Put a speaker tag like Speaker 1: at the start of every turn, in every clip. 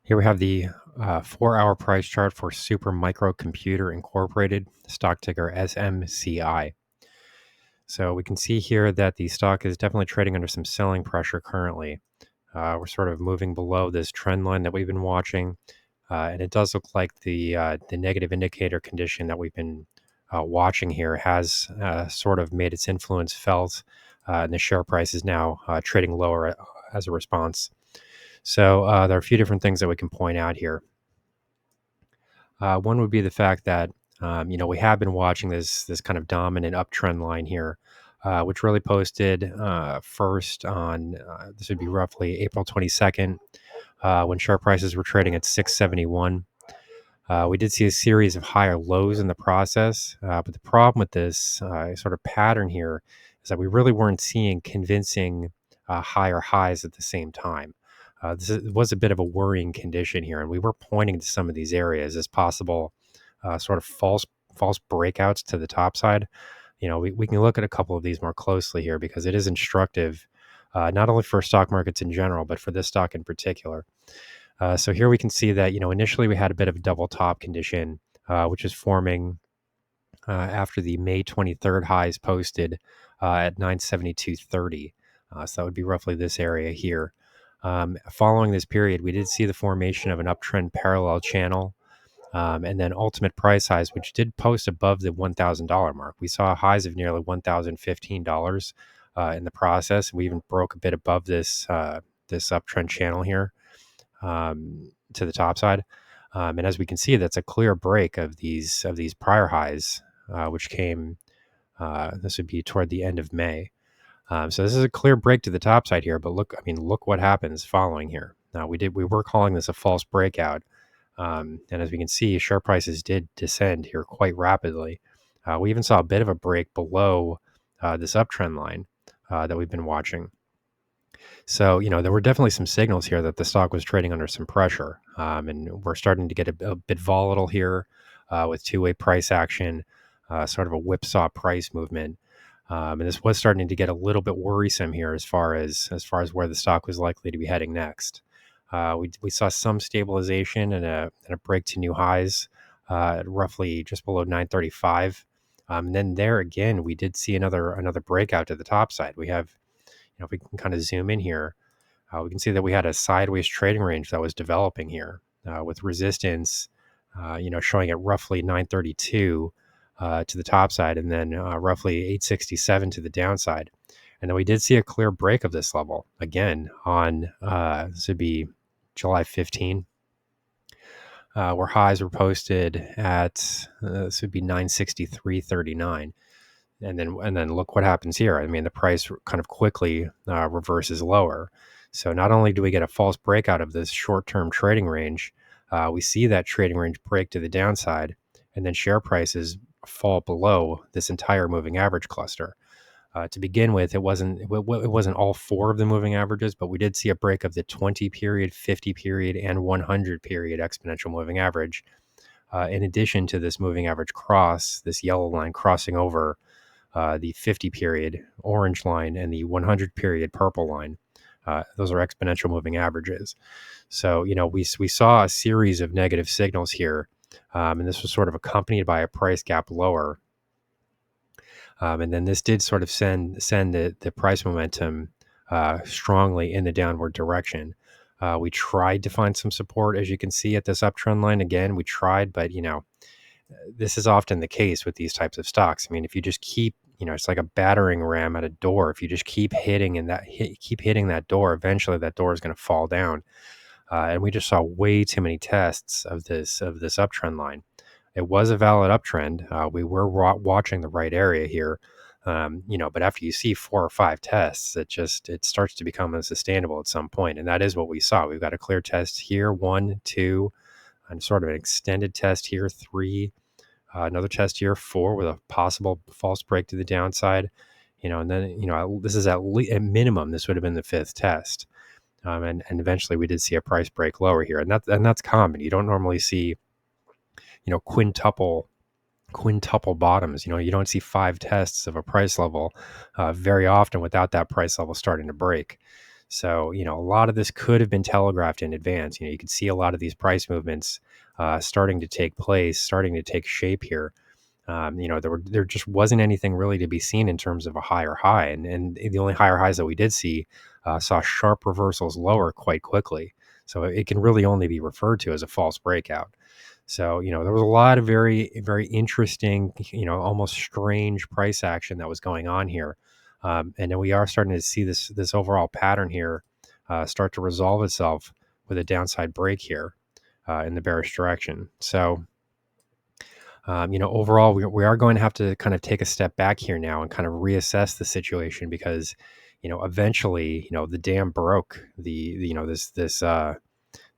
Speaker 1: Here we have the 4-hour price chart for Super Microcomputer Incorporated, stock ticker SMCI. So we can see here that the stock is definitely trading under some selling pressure currently. We're sort of moving below this trend line that we've been watching, and it does look like the negative indicator condition that we've been watching here has sort of made its influence felt, and the share price is now trading lower as a response. So there are a few different things that we can point out here. One would be the fact that we have been watching this kind of dominant uptrend line here, which really posted first on this would be roughly April 22nd, when share prices were trading at 671. We did see a series of higher lows in the process, but the problem with this sort of pattern here is that we really weren't seeing convincing higher highs at the same time. Was a bit of a worrying condition here, and we were pointing to some of these areas as possible sort of false breakouts to the top side. We can look at a couple of these more closely here because it is instructive, not only for stock markets in general, but for this stock in particular. So here we can see that, initially we had a bit of a double top condition, which is forming after the May 23rd highs posted at 972.30. So that would be roughly this area here. Following this period, we did see the formation of an uptrend parallel channel, and then ultimate price highs, which did post above the $1,000 mark. We saw highs of nearly $1,015 in the process. We even broke a bit above this uptrend channel here to the top side. And as we can see, that's a clear break of these prior highs, which came. This would be toward the end of May. So this is a clear break to the top side here. But look what happens following here. Now we were calling this a false breakout, and as we can see, share prices did descend here quite rapidly. We even saw a bit of a break below this uptrend line that we've been watching. So, there were definitely some signals here that the stock was trading under some pressure. And we're starting to get a bit volatile here with two-way price action, sort of a whipsaw price movement. And this was starting to get a little bit worrisome here as far as where the stock was likely to be heading next. We saw some stabilization and a break to new highs at roughly just below 935. And then there again, we did see another breakout to the top side. We have, if we can kind of zoom in here, we can see that we had a sideways trading range that was developing here with resistance, showing at roughly 932 to the top side, and then roughly 867 to the downside. And then we did see a clear break of this level again on this would be July 15, where highs were posted at this would be 963.39. And then look what happens here. I mean, the price kind of quickly reverses lower. So not only do we get a false breakout of this short-term trading range, we see that trading range break to the downside, and then share prices fall below this entire moving average cluster. To begin with, it wasn't all four of the moving averages, but we did see a break of the 20 period, 50 period, and 100 period exponential moving average. In addition to this moving average cross, this yellow line crossing over the 50 period orange line and the 100 period purple line. Those are exponential moving averages. So, we saw a series of negative signals here, and this was sort of accompanied by a price gap lower. And then this did sort of send the price momentum strongly in the downward direction. We tried to find some support, as you can see, at this uptrend line. Again, we tried, but, this is often the case with these types of stocks. I mean, if you just keep, it's like a battering ram at a door. If you just keep hitting that door, eventually that door is going to fall down. And we just saw way too many tests of this uptrend line. It was a valid uptrend. We were watching the right area here, but after you see 4 or 5 tests, it starts to become unsustainable at some point. And that is what we saw. We've got a clear test here, 1, 2, and sort of an extended test here, 3, another test here, 4, with a possible false break to the downside, and then, this is at minimum, this would have been the 5th test. And eventually we did see a price break lower here. And that's common. You don't normally see, quintuple bottoms. You don't see 5 tests of a price level very often without that price level starting to break. So, a lot of this could have been telegraphed in advance. You could see a lot of these price movements starting to take place, starting to take shape here. There just wasn't anything really to be seen in terms of a higher high, and the only higher highs that we did see saw sharp reversals lower quite quickly. So it can really only be referred to as a false breakout. So there was a lot of very very interesting, almost strange price action that was going on here, and then we are starting to see this overall pattern here start to resolve itself with a downside break here in the bearish direction. So overall, we are going to have to kind of take a step back here now and kind of reassess the situation because, eventually, the dam broke. This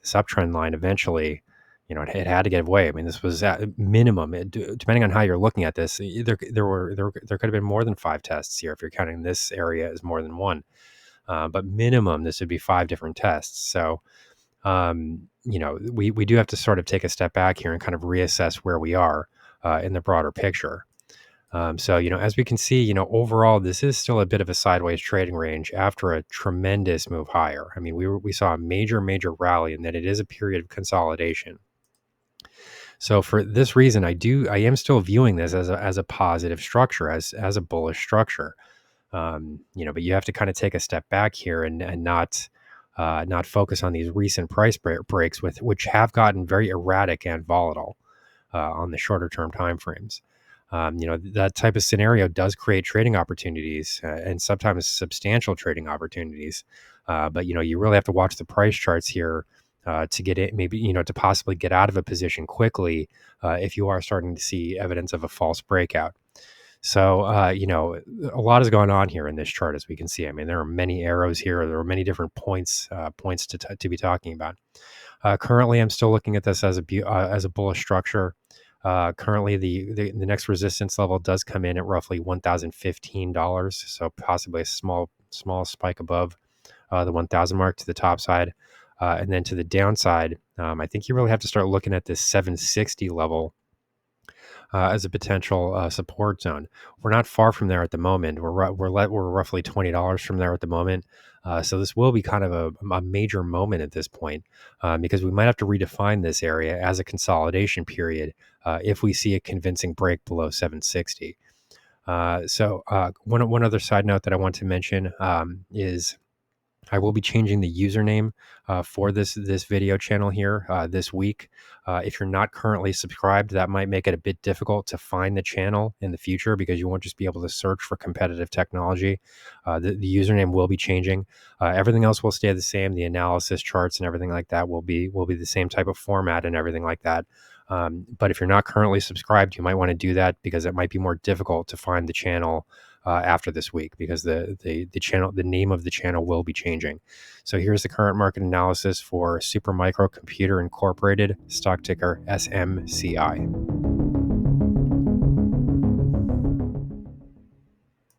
Speaker 1: uptrend line eventually, it had to give way. I mean, this was at minimum, depending on how you're looking at this, there could have been more than 5 tests here if you're counting this area as more than one. But minimum, this would be 5 different tests. So, we do have to sort of take a step back here and kind of reassess where we are in the broader picture. So, as we can see, overall, this is still a bit of a sideways trading range after a tremendous move higher. I mean, we saw a major, major rally, and that it is a period of consolidation. So, for this reason, I am still viewing this as a positive structure, as a bullish structure. But you have to kind of take a step back here and not focus on these recent price breaks, which have gotten very erratic and volatile on the shorter term timeframes. That type of scenario does create trading opportunities and sometimes substantial trading opportunities. But you really have to watch the price charts here to get it, maybe, to possibly get out of a position quickly if you are starting to see evidence of a false breakout. So, a lot is going on here in this chart, as we can see. I mean, there are many arrows here. There are many different points to be talking about. Currently, I'm still looking at this as a bullish structure. Currently, the next resistance level does come in at roughly $1,015, so possibly a small spike above the 1,000 mark to the top side, and then to the downside. I think you really have to start looking at this 760 level as a potential support zone. We're not far from there at the moment. We're roughly $20 from there at the moment. So this will be kind of a major moment at this point because we might have to redefine this area as a consolidation period if we see a convincing break below 760. One other side note that I want to mention is I will be changing the username for this video channel here this week. If you're not currently subscribed, that might make it a bit difficult to find the channel in the future because you won't just be able to search for competitive technology. The username will be changing. Everything else will stay the same. The analysis charts and everything like that will be the same type of format and everything like that. But if you're not currently subscribed, you might want to do that because it might be more difficult to find the channel after this week because the name of the channel will be changing. So here's the current market analysis for Supermicro Computer Incorporated, stock ticker SMCI.